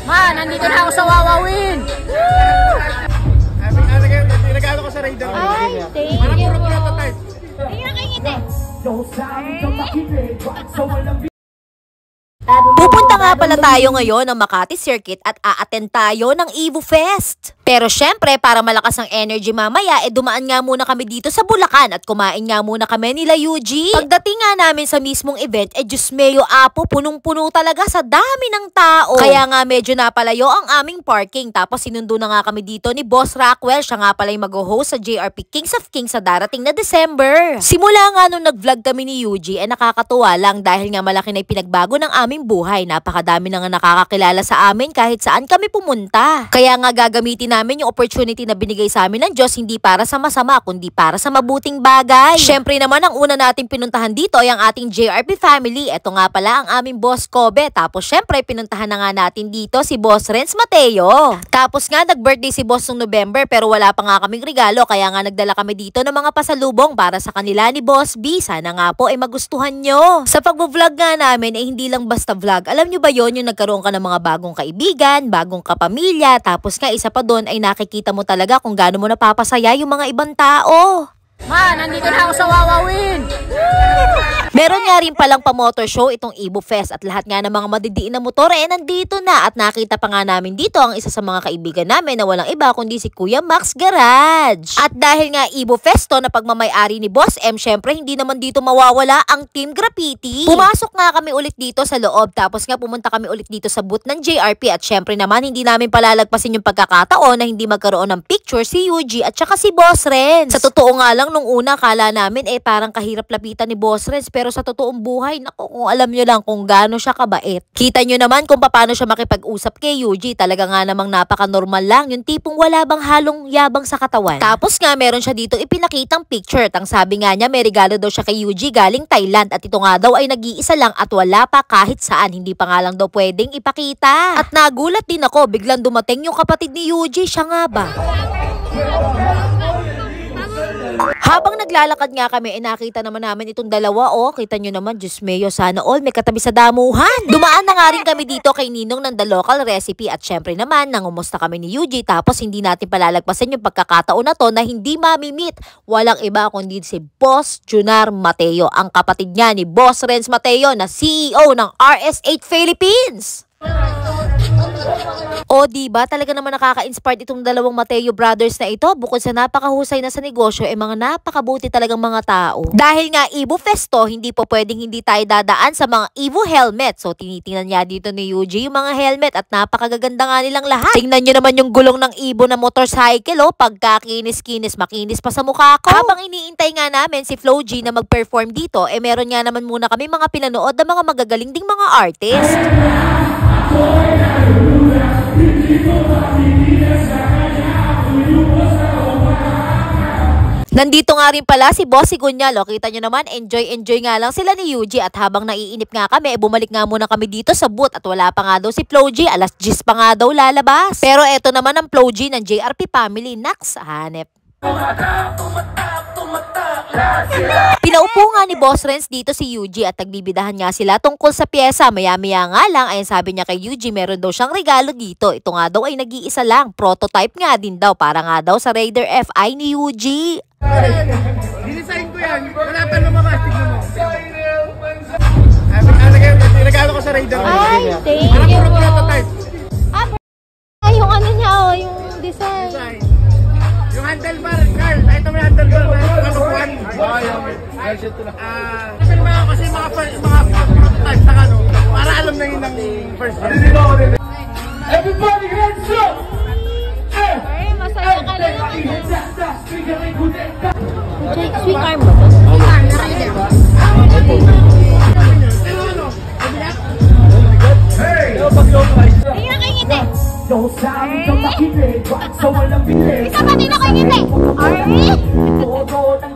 Man, nandito na ako sa Wawawin. Regalo ko sa Raider. Ay, thank you. Tingnan kayo ngiti. Pupunta nga pala tayo ngayon ng Makati Circuit at a-attend tayo ng Evo Fest. Pero syempre, para malakas ang energy mamaya, dumaan nga muna kami dito sa Bulacan at kumain nga muna kami nila UG. Pagdating nga namin sa mismong event, Diyos meyo apo, punong-puno talaga sa dami ng tao. Kaya nga medyo napalayo ang aming parking. Tapos sinundo na nga kami dito ni Boss Rockwell. Siya nga pala yung mag-host sa JRP Kings of Kings sa darating na December. Simula nga nung nag-vlog kami ni UG, nakakatuwa lang dahil nga malaki na pinagbago ng aming buhay. Napakadami na nga nakakakilala sa amin kahit saan kami pumunta. Kaya nga gagamitin namin yung opportunity na binigay sa amin ng Diyos hindi para sa masama kundi para sa mabuting bagay. Syempre naman ang una nating pinuntahan dito ay ang ating JRP family. Ito nga pala ang aming Boss Kobe. Tapos syempre pinuntahan na nga natin dito si Boss Renz Mateo. Tapos nga nag-birthday si Boss noong November pero wala pa nga kaming regalo kaya nga nagdala kami dito ng mga pasalubong para sa kanila ni Boss B. Sana nga po ay magustuhan nyo. Sa pag-vlog nga namin ay hindi lang basta vlog. Alam nyo ba yon yung nagkaroon ka ng mga bagong kaibigan, bagong kapamilya, tapos nga isa pa doon ay nakikita mo talaga kung gaano mo napapasaya yung mga ibang tao. Man, nandito na ako sa Wawawin. Meron nga rin palang pa-motor show itong Evo Fest at lahat nga ng mga madidiin na motor nandito na at nakita pa nga namin dito ang isa sa mga kaibigan namin na walang iba kundi si Kuya Max Garage. At dahil nga Evo Fest to na pagmamay-ari ni Boss M, syempre hindi naman dito mawawala ang Team Graffiti. Pumasok nga kami ulit dito sa loob tapos nga pumunta kami ulit dito sa booth ng JRP at syempre naman hindi namin palalagpasin yung pagkakataon na hindi magkaroon ng picture si UG at saka si Boss Renz. Sa totoo nga lang nung una kala namin parang kahirap lapitan ni Boss Renz pero sa totoong buhay, naku, kung alam nyo lang kung gaano siya kabait. Kita nyo naman kung paano siya makipag-usap kay UG. Talaga nga namang napaka-normal lang. Yung tipong wala bang halong yabang sa katawan. Tapos nga meron siya dito ipinakitang picture. Ang sabi nga niya may regalo daw siya kay UG galing Thailand at ito nga daw ay nag-iisa lang at wala pa kahit saan. Hindi pa nga lang daw pwedeng ipakita. At nagulat din ako, biglang dumating yung kapatid ni UG. Siya nga ba? Habang naglalakad nga kami, nakita naman namin itong dalawa, kita nyo naman, Diyos meyo, sana all may katabi sa damuhan. Dumaan na nga rin kami dito kay Ninong ng The Local Recipe at syempre naman, nangumusta kami ni UG tapos hindi natin palalagpasin yung pagkakataon na to na hindi mamimit. Walang iba kundi si Boss Junar Mateo, ang kapatid niya ni Boss Renz Mateo na CEO ng RS8 Philippines. O diba, talaga naman nakaka-inspired itong dalawang Mateo brothers na ito. Bukod sa napakahusay na sa negosyo, mga napakabuti talagang mga tao. Dahil nga Evo Fest to, hindi po pwedeng hindi tayo dadaan sa mga Evo helmet. So tinitingnan niya dito ni UG yung mga helmet at napakagaganda nga nilang lahat. Tingnan nyo naman yung gulong ng Evo na motorcycle, pagkakinis-kinis, makinis pa sa mukha ko. Habang iniintay nga namin si Flo G na mag-perform dito, meron nga naman muna kami mga pinanood na mga magagaling ding mga artist. Nandito nga rin pala si Boss Sigunyal. Kita nyo naman, enjoy nga lang sila ni UG. At habang naiinip nga kami, bumalik nga muna kami dito sa booth. At wala pa nga daw si Flo G. Alas 10 pa nga daw lalabas. Pero eto naman ang Flo G ng JRP family. Naks, hanep. Pinaupo nga ni Boss Renz dito si UG at nagbibidahan nga sila tungkol sa pyesa. Maya-maya nga lang ay sabi niya kay UG meron daw siyang regalo dito. Ito nga daw ay nag-iisa lang. Prototype nga din daw para nga daw sa Raider FI ni UG. Dinisign ko yan. Wala pa lumabas. Tignan mo. Regalo ko sa Raider. Ay, thank you. Yung ano niya, yung design. Yung handlebar, Carl. Nakita mo yung handlebar. Kalukuhan. Kasi mga prototype sa kano. Para alam na yun ng first year. Everybody hands up! Ay, masaya ka na naman. Swing arm ba to? Swing arm na kayo dito. Tingnan kayo ngiti. Isa pa, tingnan kayo ngiti. Ay!